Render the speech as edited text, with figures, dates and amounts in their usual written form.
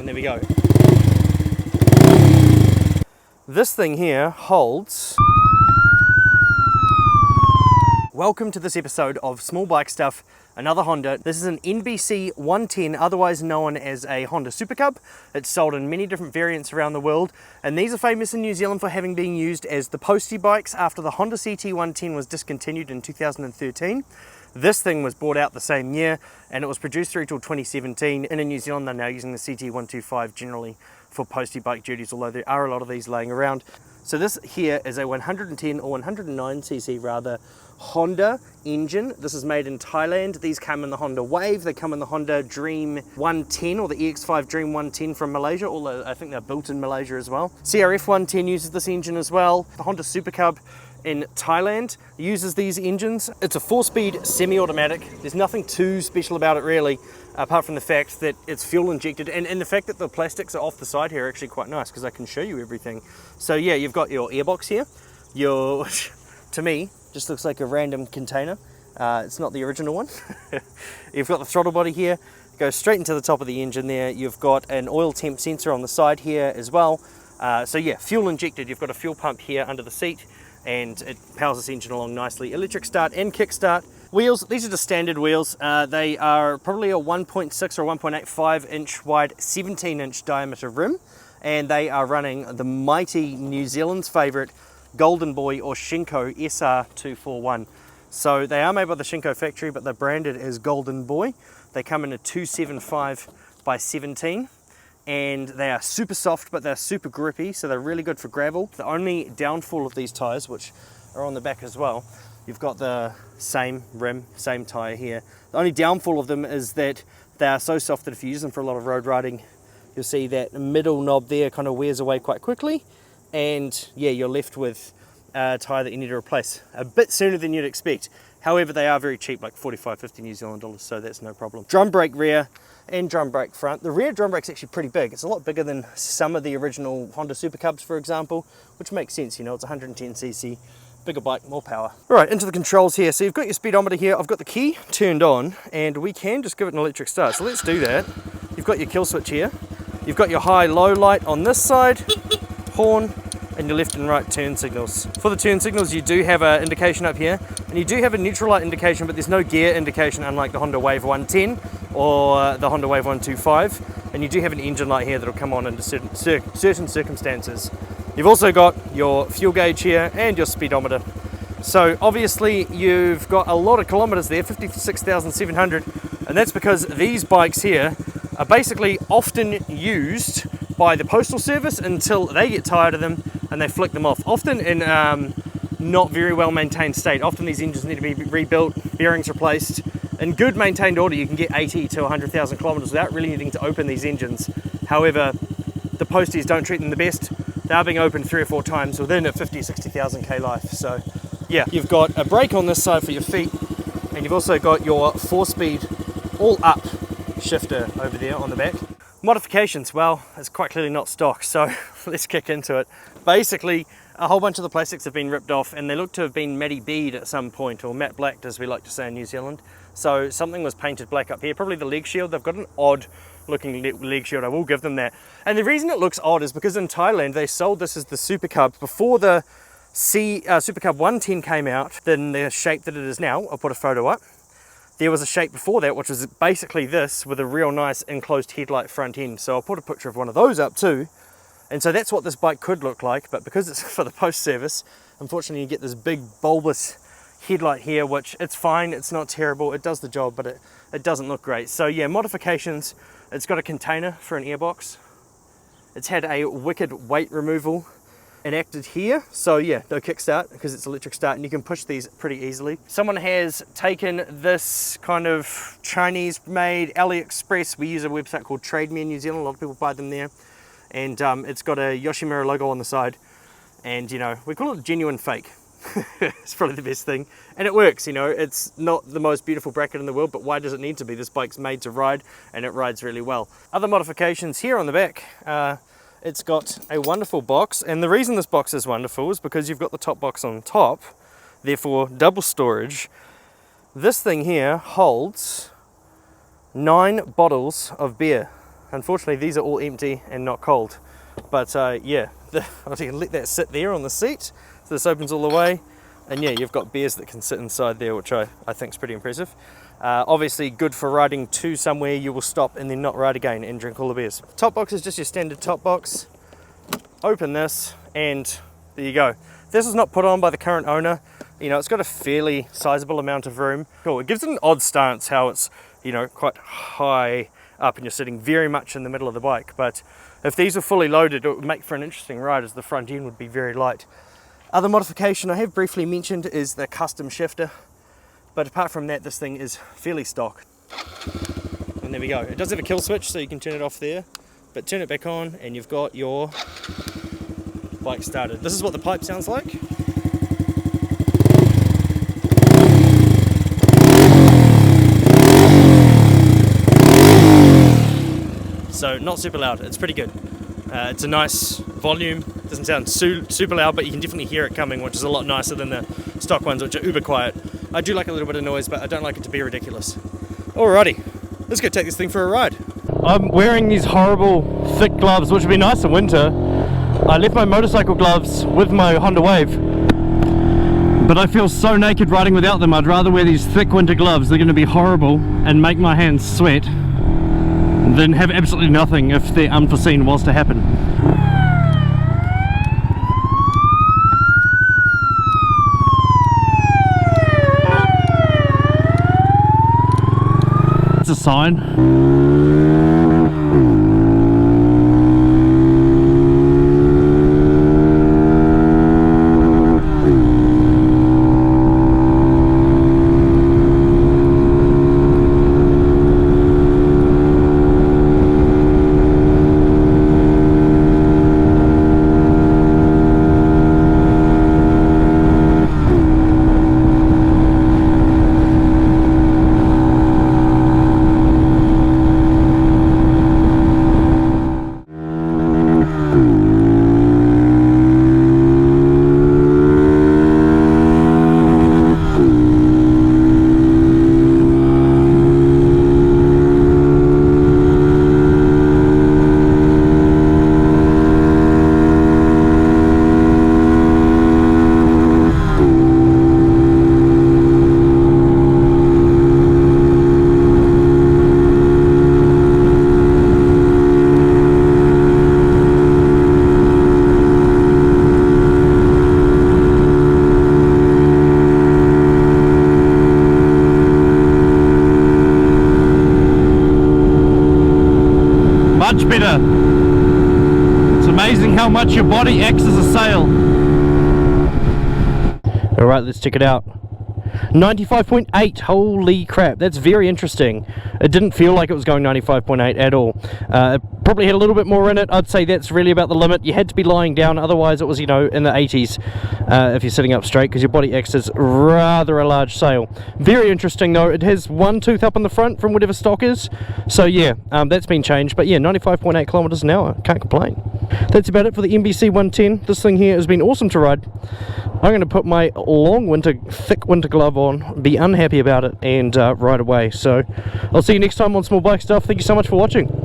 and there we go. This thing here holds... Welcome to this episode of Small Bike Stuff, another Honda. This is an NBC110, otherwise known as a Honda Super Cub. It's sold in many different variants around the world, and these are famous in New Zealand for having been used as the Postie bikes after the Honda CT110 was discontinued in 2013. This thing was brought out the same year, and it was produced through till 2017, and in New Zealand they're now using the CT125 generally for Postie bike duties, although there are a lot of these laying around. So this here is a 110 or 109cc rather Honda engine. This is made in Thailand. These come in the Honda Wave. They come in the Honda Dream 110 or the EX5 Dream 110 from Malaysia, although I think they're built in Malaysia as well. CRF 110 uses this engine as well. The Honda Super Cub in Thailand uses these engines. It's a 4-speed semi-automatic. There's nothing too special about it really, apart from the fact that it's fuel injected, and the fact that the plastics are off the side here are actually quite nice because I can show you everything. So yeah, you've got your airbox here. Your, to me, just looks like a random container. It's not the original one. You've got the throttle body here, goes straight into the top of the engine there. You've got an oil temp sensor on the side here as well. So yeah, fuel injected. You've got a fuel pump here under the seat, and it powers this engine along nicely. Electric start and kick start. Wheels, these are the standard wheels. They are probably a 1.6 or 1.85 inch wide, 17 inch diameter rim, and they are running the mighty New Zealand's favourite Golden Boy or Shinko SR241. So they are made by the Shinko factory, but they're branded as Golden Boy. They come in a 275 by 17. And they are super soft, but they're super grippy, so they're really good for gravel. The only downfall of these tyres, which are on the back as well, you've got the same rim, same tyre here. The only downfall of them is that they are so soft that if you use them for a lot of road riding, you'll see that middle knob there kind of wears away quite quickly, and yeah, you're left with a tyre that you need to replace a bit sooner than you'd expect. However, they are very cheap, like 45, 50 New Zealand dollars, so that's no problem. Drum brake rear and drum brake front. The rear drum brake's actually pretty big. It's a lot bigger than some of the original Honda Super Cubs, for example, which makes sense, you know, it's 110cc, bigger bike, more power. All right, into the controls here. So you've got your speedometer here. I've got the key turned on, and we can just give it an electric start. So let's do that. You've got your kill switch here. You've got your high-low light on this side, horn, and your left and right turn signals. For the turn signals, you do have an indication up here, and you do have a neutral light indication, but there's no gear indication, unlike the Honda Wave 110 or the Honda Wave 125, and you do have an engine light here that'll come on under certain circumstances. You've also got your fuel gauge here and your speedometer. So obviously you've got a lot of kilometers there, 56,700, and that's because these bikes here are basically often used by the Postal Service until they get tired of them and they flick them off, often in not very well maintained state. Often these engines need to be rebuilt, bearings replaced. In good maintained order, you can get 80 to 100,000 kilometers without really needing to open these engines. However, the Posties don't treat them the best. They are being opened 3 or 4 times within a 50, 60,000 K life. So yeah, you've got a brake on this side for your feet, and you've also got your 4-speed all-up shifter over there on the back. Modifications, well, it's quite clearly not stock, so let's kick into it. Basically, a whole bunch of the plastics have been ripped off, and they look to have been matty bead at some point, or matte blacked as we like to say in New Zealand. So something was painted black up here, probably the leg shield. They've got an odd looking leg shield, I will give them that. And the reason it looks odd is because in Thailand they sold this as the Super Cub before the Super Cub 110 came out, then the shape that it is now. I'll put a photo up. There was a shape before that, which was basically this with a real nice enclosed headlight front end. So I'll put a picture of one of those up too. And so that's what this bike could look like, but because it's for the post service, unfortunately you get this big bulbous headlight here, which it's fine, it's not terrible, it does the job, but it doesn't look great. So yeah, modifications, it's got a container for an airbox. It's had a wicked weight removal enacted here, so yeah, no kickstart because it's electric start, and you can push these pretty easily. Someone has taken this kind of Chinese made AliExpress. We use a website called Trade Me in New Zealand, a lot of people buy them there, and it's got a Yoshimura logo on the side, and you know, we call it genuine fake. It's probably the best thing, and it works. You know, it's not the most beautiful bracket in the world, but why does it need to be? This bike's made to ride, and it rides really well. Other modifications here on the back, it's got a wonderful box, and the reason this box is wonderful is because you've got the top box on top, therefore double storage. This thing here holds 9 bottles of beer. Unfortunately, these are all empty and not cold. But yeah, I'll let that sit there on the seat. So this opens all the way. And yeah, you've got beers that can sit inside there, which I think is pretty impressive. Obviously good for riding to somewhere you will stop and then not ride again and drink all the beers. Top box is just your standard top box. Open this and there you go. This is not put on by the current owner. You know, it's got a fairly sizable amount of room. Cool, it gives it an odd stance how it's, you know, quite high up and you're sitting very much in the middle of the bike. But if these were fully loaded, it would make for an interesting ride as the front end would be very light. Other modification I have briefly mentioned is the custom shifter, but apart from that, this thing is fairly stock. And there we go. It does have a kill switch, so you can turn it off there, but turn it back on and you've got your bike started. This is what the pipe sounds like. So not super loud, it's pretty good. It's a nice volume, doesn't sound super loud, but you can definitely hear it coming, which is a lot nicer than the stock ones, which are uber quiet. I do like a little bit of noise, but I don't like it to be ridiculous. Alrighty, let's go take this thing for a ride. I'm wearing these horrible thick gloves, which would be nice in winter. I left my motorcycle gloves with my Honda Wave, but I feel so naked riding without them. I'd rather wear these thick winter gloves. They're going to be horrible and make my hands sweat than have absolutely nothing if the unforeseen was to happen. It's a sign. Much better. It's amazing how much your body acts as a sail. Alright, let's check it out. 95.8, holy crap, that's very interesting. It didn't feel like it was going 95.8 at all. It probably had a little bit more in it. I'd say that's really about the limit. You had to be lying down, otherwise it was, you know, in the 80s if you're sitting up straight, because your body acts as rather a large sail. Very interesting though. It has one tooth up on the front from whatever stock is, so yeah, that's been changed. But yeah, 95.8 kilometers an hour, can't complain. That's about it for the NBC110. This thing here has been awesome to ride. I'm going to put my long winter, thick winter glove on, be unhappy about it, and ride away. So I'll see you next time on Small Bike Stuff. Thank you so much for watching.